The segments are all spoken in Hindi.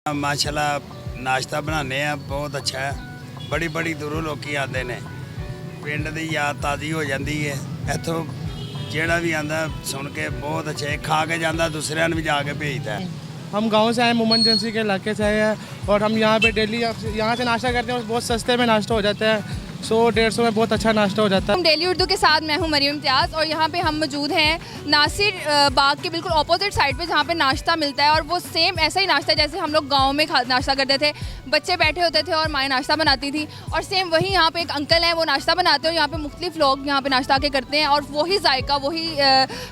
ਮਾਸ਼ਾਅੱਲਾ ਨਾਸ਼ਤਾ ਬਣਾਉਂਦੇ ਆ ਬਹੁਤ ਅੱਛਾ ਹੈ। ਬੜੀ ਬੜੀ ਦੂਰੋਂ ਲੋਕੀ ਆਉਂਦੇ ਨੇ। ਪਿੰਡ ਦੀ ਯਾਦ ਤਾਜ਼ੀ ਹੋ ਜਾਂਦੀ ਹੈ। ਇੱਥੋਂ ਜਿਹੜਾ भी आंदा सुन के बहुत अच्छे खा के जाता दूसरे भी जाके भेजता है। हम गांव से आए मोमनजेंसी के इलाके से आए हैं और हम यहाँ पे डेली यहाँ से नाश्ता करते हैं और बहुत सस्ते में नाश्ता हो जाता है। 100-150 में बहुत अच्छा नाश्ता हो जाता है। हम डेली उर्दू के साथ मैं हूँ मरियम इम्तियाज़ और यहाँ पे हम मौजूद हैं नासिर बाग के बिल्कुल अपोजिट साइड पे जहाँ पे नाश्ता मिलता है और वो सेम ऐसा ही नाश्ता है जैसे हम लोग गाँव में नाश्ता करते थे। बच्चे बैठे होते थे और माएँ नाश्ता बनाती थी और सेम वही यहाँ पे एक अंकल हैं वो नाश्ता बनाते हैं और यहाँ पे मुख्तलिफ लोग यहाँ पे नाश्ता आके करते हैं और वही जायका वही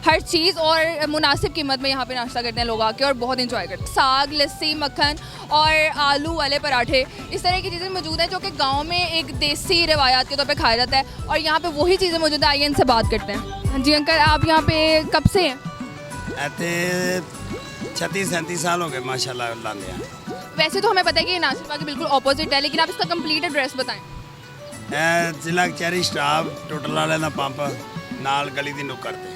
हर चीज़ और मुनासिब कीमत में यहाँ पे नाश्ता करते हैं लोग आके और बहुत इंजॉय करते हैं। साग, लस्सी, मक्खन और आलू वाले पराठे इस तरह की चीज़ें मौजूद हैं जो कि गाँव में एक देसी रवायात के तौर पे खाया जाता है और यहाँ पे वही चीज़ें मौजूद हैं। आइए इनसे बात करते हैं। हाँ जी अंकल, आप यहाँ पे कब से हैं? ਇੱਥੇ 36-37 साल हो गए माशाल्लाह लांदे हैं। वैसे तो हमें पता है कि ये नासिर बाग के बिल्कुल अपोजिट है, लेकिन आप इसका कंप्लीट एड्रेस बताएं। ਇਹ ਜ਼ਿਲ੍ਹਾ ਕਚਹਿਰੀ ਸਟਾਫ ਟੋਟਲ ਵਾਲਿਆਂ ਦਾ ਪੰਪ ਨਾਲ ਗਲੀ ਦੀ ਨੁੱਕਰ ਤੇ।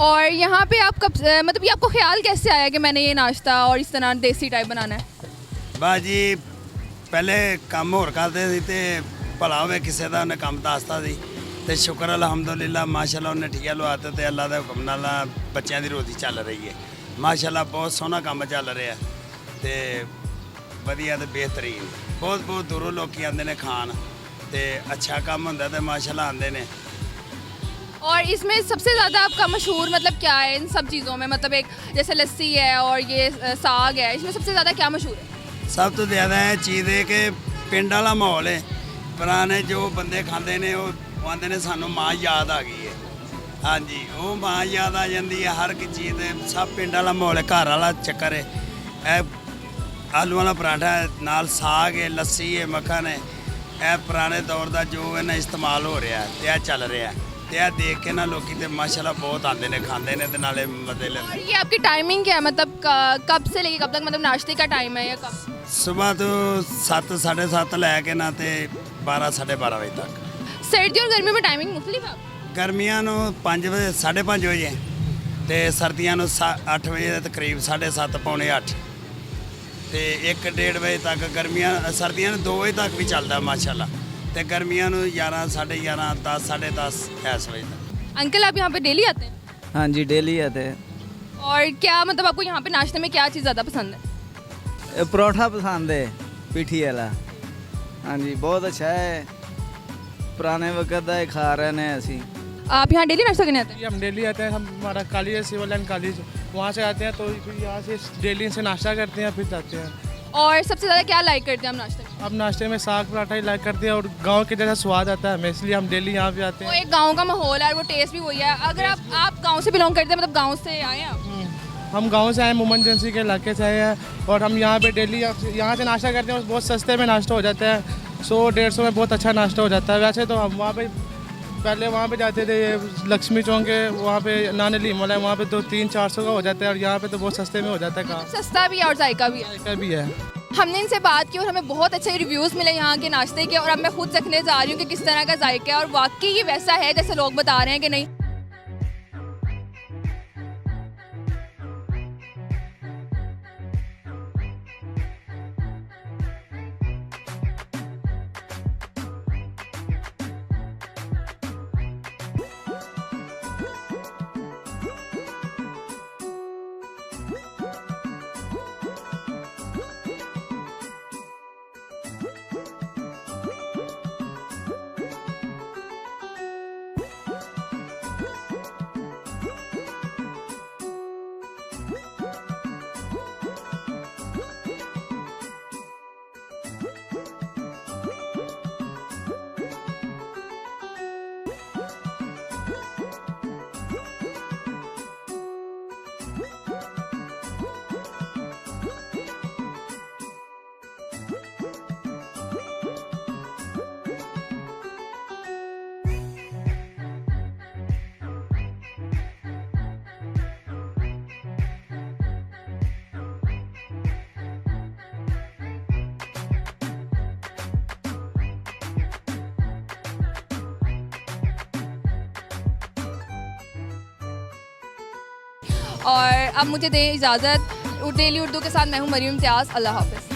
और यहाँ पे आप कब मतलब ये आपको ख्याल कैसे आया कि मैंने ये नाश्ता और इस तरह देसी टाइप बनाना है? ਬਾਜੀ ਪਹਿਲੇ ਕੰਮ ਹੋਰ ਕਰਦੇ ਸੀ ਤੇ ਭਲਾ ਹੋਵੇ ਕਿਸੇ ਦਾ ਉਹਨੇ ਕੰਮ ਦੱਸਤਾ ਸੀ ਤੇ ਸ਼ੁਕਰ ਅਲਹਮਦੁਲਿਲਾ ਮਾਸ਼ਾਅੱਲਾ ਉਹਨੇ ਠੀਆ ਲਵਾਤਾ ਤੇ ਅੱਲਾ ਦੇ ਹੁਕਮ ਨਾਲ ਬੱਚਿਆਂ ਦੀ ਰੋਜ਼ੀ ਚੱਲ ਰਹੀ ਹੈ। ਮਾਸ਼ਾਅੱਲਾ ਬਹੁਤ ਸੋਹਣਾ ਕੰਮ ਚੱਲ ਰਿਹਾ ਤੇ ਵਧੀਆ ਤੇ ਬਿਹਤਰੀਨ। ਬਹੁਤ ਬਹੁਤ ਦੂਰੋਂ ਲੋਕੀ ਆਉਂਦੇ ਨੇ ਖਾਣ ਤੇ ਅੱਛਾ ਕੰਮ ਹੁੰਦਾ ਤੇ ਮਾਸ਼ਾਅੱਲਾ ਆਉਂਦੇ ਨੇ। और इसमें सबसे ज़्यादा आपका मशहूर मतलब क्या है इन सब चीज़ों में? मतलब एक जैसे लस्सी है और ये साग है, इसमें सबसे ज़्यादा क्या मशहूर है? ਸਭ ਤੋਂ ਜ਼ਿਆਦਾ ਇਹ ਚੀਜ਼ ਹੈ ਕਿ ਪਿੰਡ ਵਾਲਾ ਮਾਹੌਲ ਹੈ। ਪੁਰਾਣੇ ਜੋ ਬੰਦੇ ਖਾਂਦੇ ਨੇ ਉਹ ਆਂਦੇ ਨੇ ਸਾਨੂੰ ਮਾਂ ਯਾਦ ਆ ਗਈ ਹੈ। ਹਾਂਜੀ, ਉਹ ਮਾਂ ਯਾਦ ਆ ਜਾਂਦੀ ਹੈ ਹਰ ਇੱਕ ਚੀਜ਼ ਦੇ। ਸਭ ਪਿੰਡ ਵਾਲਾ ਮਾਹੌਲ ਹੈ, ਘਰ ਵਾਲਾ ਚੱਕਰ ਹੈ। ਇਹ ਆਲੂ ਵਾਲਾ ਪਰਾਂਠਾ ਹੈ, ਨਾਲ ਸਾਗ ਹੈ, ਲੱਸੀ ਹੈ, ਮੱਖਣ ਹੈ। ਇਹ ਪੁਰਾਣੇ ਦੌਰ ਦਾ ਜੋ ਇਹਨਾਂ ਇਸਤੇਮਾਲ ਹੋ ਰਿਹਾ ਤੇ ਇਹ ਚੱਲ ਰਿਹਾ ਤੇ ਇਹ ਦੇਖ ਕੇ ਨਾ ਲੋਕੀ ਤੇ ਮਾਸ਼ਾਅੱਲਾ ਬਹੁਤ ਆਉਂਦੇ ਨੇ, ਖਾਂਦੇ ਨੇ ਤੇ ਨਾਲੇ ਮਜ਼ੇ ਲੈਂਦੇ। और ये आपकी टाइमिंग क्या है? मतलब कब से लेके कब तक मतलब नाश्ते का टाइम है या कब? ਸਵੇਰ ਤੋਂ 7-7:30 ਲੈ ਕੇ ਨਾ ਤੇ 12-12:30 ਵਜੇ ਤੱਕ। सर्दी और गर्मी में टाइमिंग मुख्तलिफ है? ਗਰਮੀਆਂ ਨੂੰ 5 ਵਜੇ 5:30 ਵਜੇ ਤੇ ਸਰਦੀਆਂ ਨੂੰ 8 ਵਜੇ ਦੇ ਤਕਰੀਬ 7:30 ਪੌਣੇ 8 ਤੇ 1-1:30 ਵਜੇ ਤੱਕ। ਗਰਮੀਆਂ ਸਰਦੀਆਂ ਨੂੰ 2 ਵਜੇ ਤੱਕ ਵੀ ਚੱਲਦਾ ਮਾਸ਼ਾਅੱਲਾ ਤੇ ਗਰਮੀਆਂ ਨੂੰ 11 11:30 10 10:30 ਇਸ ਵਜੇ ਤੱਕ। अंकल आप यहाँ पे डेली आते हैं? हाँ जी, डेली आते हैं। और क्या मतलब आपको यहाँ पे नाश्ते में क्या चीज़ ज़्यादा पसंद है? परोठा पसंद है, पिठी वाला। हाँ जी, बहुत अच्छा है। पुराने वक्त का खा रहे हैं असी। आप यहाँ डेली नाश्ता करने आते हैं? हम डेली आते हैं। हम हमारा कॉलेज है सिविल लाइन कॉलेज, वहाँ से आते हैं तो फिर यहाँ से डेली से नाश्ता करते हैं फिर जाते हैं। और सबसे ज़्यादा क्या लाइक करते हैं हम नाश्ते में? अब नाश्ते में साग पराठा ही लाइक करते हैं और गांव के जैसा स्वाद आता है हमें, इसलिए हम डेली यहाँ पे आते वो हैं। एक गांव का माहौल है और वो टेस्ट भी वही है। अगर आप गांव से बिलोंग करते हैं मतलब गांव से आए हैं आप? हम गांव से आए मोमनजेंसी के इलाके से आए हैं और हम यहाँ पे डेली यहाँ से नाश्ता करते हैं और बहुत सस्ते में नाश्ता हो जाता है। 100-150 में बहुत अच्छा नाश्ता हो जाता है। वैसे तो हम वहाँ पे पहले वहाँ पे जाते थे, ये लक्ष्मी चौक के वहाँ पे नान अली मोला है, वहाँ पे 200-400 का हो जाता है और यहाँ पे तो बहुत सस्ते में हो जाता है। काम सस्ता भी है और जायका भी है। का भी है। हमने इनसे बात की और हमें बहुत अच्छे रिव्यूज़ मिले यहाँ के नाश्ते के और अब मैं खुद चखने जा रही हूँ कि किस तरह का जायका है और वाकई ये वैसा है जैसे लोग बता रहे हैं कि नहीं। और अब मुझे दें इजाज़त, डेली उर्दू के साथ मैं हूँ मरियम इम्तियाज़। अल्लाह हाफ़िज़।